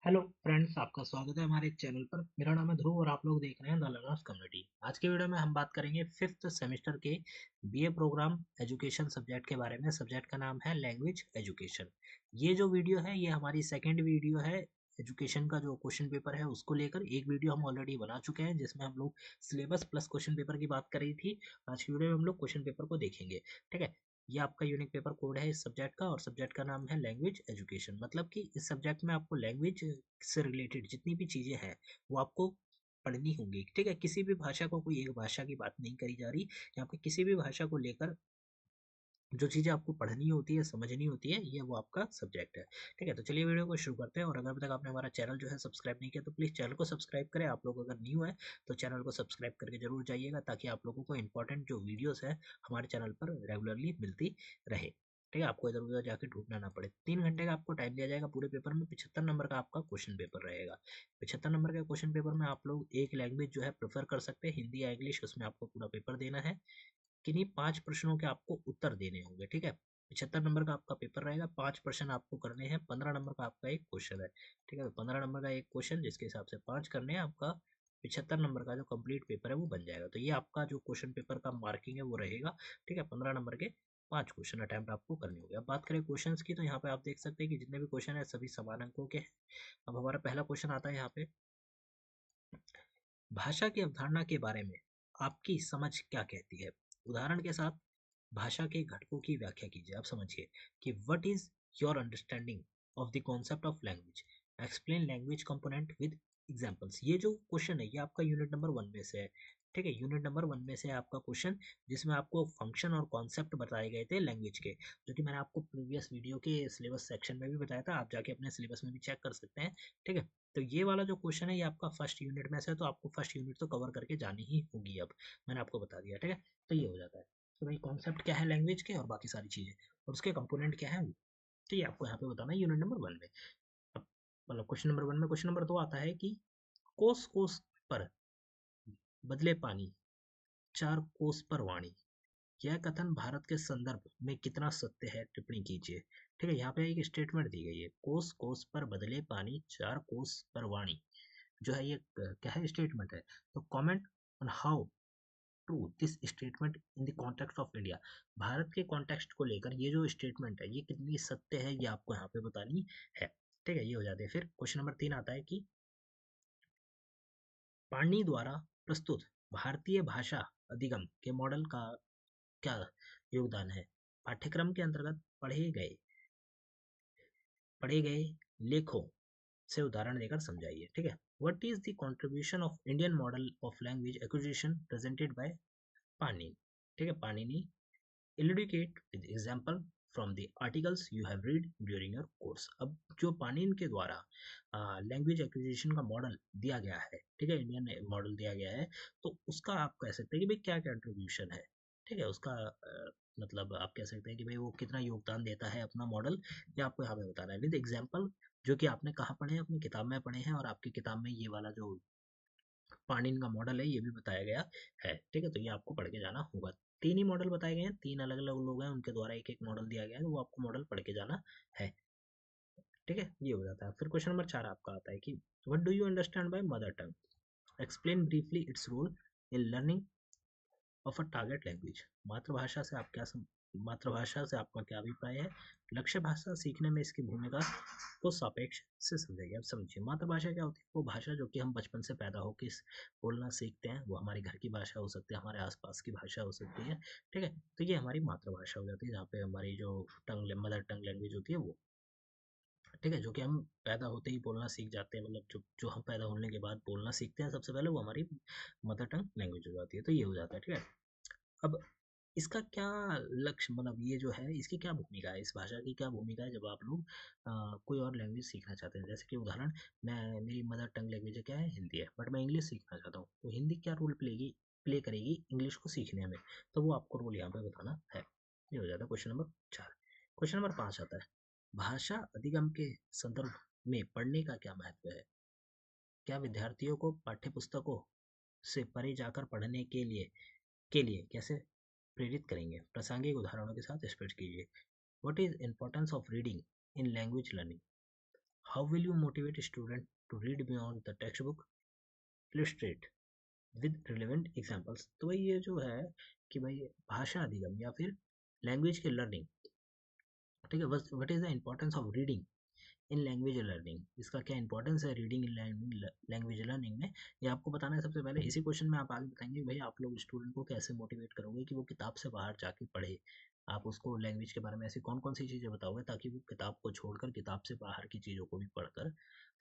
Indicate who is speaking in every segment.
Speaker 1: Hello friends, आपका स्वागत है हमारे चैनल पर। मेरा नाम है ध्रुव और आप लोग देख रहे हैं द लर्नर्स कम्युनिटी। आज के वीडियो में हम बात करेंगे फिफ्थ सेमेस्टर के बीए प्रोग्राम एजुकेशन सब्जेक्ट के बारे में। सब्जेक्ट का नाम है लैंग्वेज एजुकेशन। ये जो वीडियो है ये हमारी सेकेंड वीडियो है। एजुकेशन का जो क्वेश्चन पेपर है उसको लेकर एक वीडियो हम ऑलरेडी बना चुके हैं जिसमें हम लोग सिलेबस प्लस क्वेश्चन पेपर की बात कर रही थी। आज की वीडियो में हम लोग क्वेश्चन पेपर को देखेंगे। ठीक है, ये आपका यूनिक पेपर कोड है इस सब्जेक्ट का और सब्जेक्ट का नाम है लैंग्वेज एजुकेशन। मतलब कि इस सब्जेक्ट में आपको लैंग्वेज से रिलेटेड जितनी भी चीज़ें हैं वो आपको पढ़नी होंगी। ठीक है, किसी भी भाषा को कोई एक भाषा की बात नहीं करी जा रही। यहाँ पे किसी भी भाषा को लेकर जो चीज़ें आपको पढ़नी होती है समझनी होती है ये वो आपका सब्जेक्ट है। ठीक है, तो चलिए वीडियो को शुरू करते हैं। और अगर अभी तक आपने हमारा चैनल जो है सब्सक्राइब नहीं किया तो प्लीज़ चैनल को सब्सक्राइब करें। आप लोग अगर न्यू है तो चैनल को सब्सक्राइब करके जरूर जाइएगा ताकि आप लोगों को इंपॉर्टेंट जो वीडियोस है हमारे चैनल पर रेगुलरली मिलती रहे। ठीक है, आपको इधर उधर जाके ढूंढना ना पड़े। 3 घंटे का आपको टाइम दिया जाएगा पूरे पेपर में। 75 नंबर का आपका क्वेश्चन पेपर रहेगा। 75 नंबर के क्वेश्चन पेपर में आप लोग एक लैंग्वेज जो है प्रेफर कर सकते हैं, हिंदी या इंग्लिश। उसमें आपको पूरा पेपर देना है। किन्हीं 5 प्रश्नों के आपको उत्तर देने होंगे। ठीक है, 75 नंबर का आपका पेपर रहेगा। 5 प्रश्न आपको करने हैं। 15 नंबर का आपका एक क्वेश्चन है। ठीक है, तो 15 नंबर का एक क्वेश्चन जिसके हिसाब से 5 करने हैं, आपका 75 नंबर का जो कंप्लीट पेपर है वो बन जाएगा। तो ये आपका जो क्वेश्चन पेपर का मार्किंग है वो रहेगा। ठीक है, 15 नंबर के 5 क्वेश्चन अटेम्प्ट आपको करने होंगे। अब बात करें क्वेश्चन की तो यहाँ पे आप देख सकते हैं कि जितने भी क्वेश्चन है सभी समान अंकों के हैं। अब हमारा पहला क्वेश्चन आता है यहाँ पे, भाषा की अवधारणा के बारे में आपकी समझ क्या कहती है। उदाहरण के साथ भाषा के घटकों की व्याख्या कीजिए। आप समझिए कि what is your understanding of the concept of language, explain language component with examples. ये जो क्वेश्चन है ये आपका यूनिट नंबर 1 में से है। ठीक है, यूनिट नंबर 1 में से आपका क्वेश्चन जिसमें आपको फंक्शन और कॉन्सेप्ट बताए गए थे लैंग्वेज के, जो कि मैंने आपको प्रीवियस वीडियो के सिलेबस सेक्शन में भी बताया था। आप जाके अपने सिलेबस में भी चेक कर सकते हैं। ठीक है, तो ये वाला जो क्वेश्चन है ये आपका फर्स्ट यूनिट में से है, तो आपको फर्स्ट यूनिट तो कवर करके जानी ही होगी। अब मैंने आपको बता दिया। ठीक है, तो ये हो जाता है। तो भाई कॉन्सेप्ट क्या है लैंग्वेज के और बाकी सारी चीज़ें और उसके कंपोनेंट क्या है वो, तो ये आपको यहाँ पे बताना है यूनिट नंबर 1 में। अब मतलब क्वेश्चन नंबर 1 में क्वेश्चन नंबर 2 आता है कि कोस कोस पर बदले पानी, चार कोस पर वाणी, यह कथन भारत के संदर्भ में कितना सत्य है, टिप्पणी कीजिए। ठीक है, यहाँ पे एक स्टेटमेंट दी गई है, कोस कोस पर बदले पानी, चार कोस पर वाणी। जो है ये क्या है, स्टेटमेंट है। तो comment on how true this statement in the context of India. Bharat के कॉन्टेक्स्ट को लेकर ये जो स्टेटमेंट है ये कितनी सत्य है ये आपको यहाँ पे बतानी है। ठीक है, ये हो जाते हैं। फिर क्वेश्चन नंबर 3 आता है कि पाणिनि द्वारा प्रस्तुत भारतीय भाषा अधिगम के मॉडल का क्या योगदान है। पाठ्यक्रम के अंतर्गत पढ़े गए लेखों से उदाहरण देकर समझाइए। ठीक है, what is the contribution of Indian model of language acquisition presented by Panini. ठीक है, Panini illustrate with example from the articles you have read during your course. अब जो पाणिनि के द्वारा लैंग्वेज एक्विजिशन का मॉडल दिया गया है, ठीक है, इंडियन मॉडल दिया गया है, तो उसका आप कह सकते हैं कि भाई क्या कंट्रीब्यूशन है। ठीक है, उसका मतलब आप कह सकते हैं कि भाई वो कितना योगदान देता है अपना मॉडल, ये आपको यहाँ पे बताना है विद एग्जाम्पल, जो कि आपने कहाँ पढ़े हैं, अपनी किताब में पढ़े हैं। और आपकी किताब में ये वाला जो पाणिनि का मॉडल है ये भी बताया गया है। ठीक है, तो ये आपको पढ़ के जाना होगा। 3 ही मॉडल बताए गए हैं, 3 अलग अलग लोग हैं, उनके द्वारा एक एक मॉडल दिया गया है, तो वो आपको मॉडल पढ़ के जाना है। ठीक है, ये हो जाता है। फिर क्वेश्चन नंबर 4 आपका आता है कि what do you understand by mother tongue, explain briefly its role in learning of a target language. मातृभाषा से आपका क्या अभिप्राय है, लक्ष्य भाषा सीखने में इसकी भूमिका को सापेक्ष से समझाइए। अब समझिए मातृभाषा क्या होती है, वो भाषा जो कि हम बचपन से पैदा होकर बोलना सीखते हैं। वो हमारी घर की भाषा हो सकती है, हमारे आसपास की भाषा हो सकती है। ठीक है, तो ये हमारी मातृभाषा हो जाती है, जहाँ पे हमारी जो मदर टंग लैंग्वेज होती है वो। ठीक है, जो कि हम पैदा होते ही बोलना सीख जाते हैं, मतलब जो जो हम पैदा होने के बाद बोलना सीखते हैं सबसे पहले, वो हमारी मदर टंग लैंग्वेज हो जाती है। तो ये हो जाता है। ठीक है, अब इसका क्या लक्ष्य, मतलब ये जो है इसकी क्या भूमिका है, इस भाषा की क्या भूमिका है जब आप लोग कोई और लैंग्वेज सीखना चाहते हैं। जैसे कि उदाहरण, मैं मेरी मदर टंग लैंग्वेज क्या है, हिंदी है, बट मैं इंग्लिश सीखना चाहता हूँ, तो हिंदी क्या रोल प्ले करेगी इंग्लिश को सीखने में, तो वो आपको रोल यहाँ पे बताना है। ये हो जाता है क्वेश्चन नंबर 4। क्वेश्चन नंबर 5 आता है, भाषा अधिगम के संदर्भ में पढ़ने का क्या महत्व है, क्या विद्यार्थियों को पाठ्यपुस्तकों से परे जाकर पढ़ने के लिए कैसे प्रेरित करेंगे, प्रासंगिक उदाहरणों के साथ स्पष्ट कीजिए। What is importance of reading in language learning, how will you motivate student to read beyond the text book? Illustrate with relevant examples. तो भाई ये जो है कि भाई भाषा अधिगम या फिर लैंग्वेज के लर्निंग, ठीक है, बस what is the importance of reading in language learning, इसका क्या इंपॉर्टेंस है रीडिंग इन लैंग्वेज लर्निंग में, ये आपको बताना है सबसे पहले। इसी क्वेश्चन में आप आगे बताएंगे भाई आप लोग स्टूडेंट को कैसे मोटिवेट करोगे कि वो किताब से बाहर जाके पढ़े। आप उसको लैंग्वेज के बारे में ऐसी कौन कौन सी चीज़ें बताओगे ताकि वो किताब को छोड़कर किताब से बाहर की चीज़ों को भी पढ़कर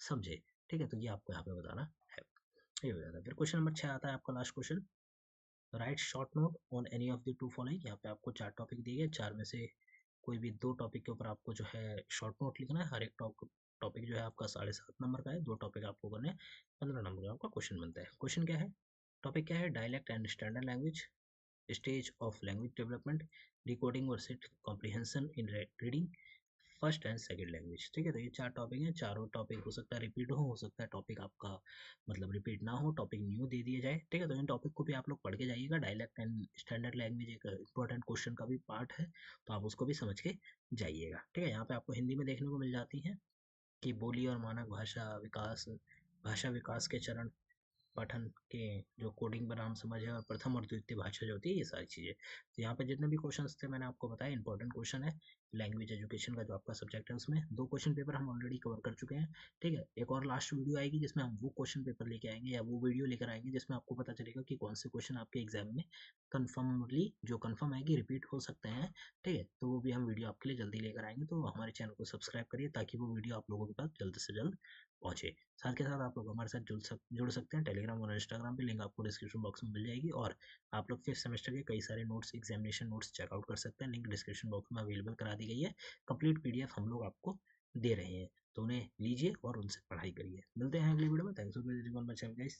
Speaker 1: समझे। ठीक है, तो ये आपको यहाँ पे बताना है। ये हो जाता है। फिर क्वेश्चन नंबर 6 आता है आपका last question. Right short note on any of the two following. यहाँ पे आपको 4 टॉपिक दिए गए, 4 में से कोई भी 2 टॉपिक के ऊपर आपको जो है शॉर्ट नोट लिखना है। हर एक टॉपिक जो है आपका 7.5 नंबर का है। 2 टॉपिक आपको करने हैं, 15 नंबर का आपका क्वेश्चन बनता है। क्वेश्चन क्या है, टॉपिक क्या है, dialect and standard language, stage of language development, decoding versus comprehension in reading, first and second language. ठीक है, तो ये 4 टॉपिक हैं। चारों टॉपिक हो सकता है रिपीट हो सकता है टॉपिक आपका मतलब रिपीट ना हो, टॉपिक न्यू दे दिया जाए। ठीक है, तो इन टॉपिक को भी आप लोग पढ़ के जाइएगा। डायलेक्ट एंड स्टैंडर्ड लैंग्वेज एक इंपॉर्टेंट क्वेश्चन का भी पार्ट है, तो आप उसको भी समझ के जाइएगा। ठीक है, यहाँ पे आपको हिंदी में देखने को मिल जाती हैं कि बोली और मानक भाषा विकास के चरण, पठन के जो कोडिंग बनाम समझ है, और प्रथम और द्वितीय भाषा जो होती है, ये सारी चीज़ें। तो यहाँ पे जितने भी क्वेश्चंस थे मैंने आपको बताया, इंपॉर्टेंट क्वेश्चन है। लैंग्वेज एजुकेशन का जो आपका सब्जेक्ट है उसमें 2 क्वेश्चन पेपर हम ऑलरेडी कवर कर चुके हैं। ठीक है, एक और लास्ट वीडियो आएगी जिसमें हम वो क्वेश्चन पेपर लेके आएंगे या वो वीडियो लेकर आएंगे जिसमें आपको पता चलेगा कि कौन से क्वेश्चन आपके एग्जाम में कन्फर्म आएगी, रिपीट हो सकते हैं। ठीक है, तो वो भी हम वीडियो आपके लिए जल्दी लेकर आएंगे। तो हमारे चैनल को सब्सक्राइब करिए ताकि वो वीडियो आप लोगों के पास जल्द से जल्द पहुँचे। साथ के साथ आप लोग हमारे साथ जुड़ सकते हैं टेलीग्राम और इंस्टाग्राम पे, लिंक आपको डिस्क्रिप्शन बॉक्स में मिल जाएगी। और आप लोग 5th सेमेस्टर के कई सारे नोट्स, एग्जामिनेशन नोट्स चेकआउट कर सकते हैं, लिंक डिस्क्रिप्शन बॉक्स में अवेलेबल करा दी गई है। कंप्लीट पीडीएफ हम लोग आपको दे रहे हैं, तो उन्हें लीजिए और उनसे पढ़ाई करिए। मिलते हैं अगली वीडियो में। Thanks for visiting on my channel guys.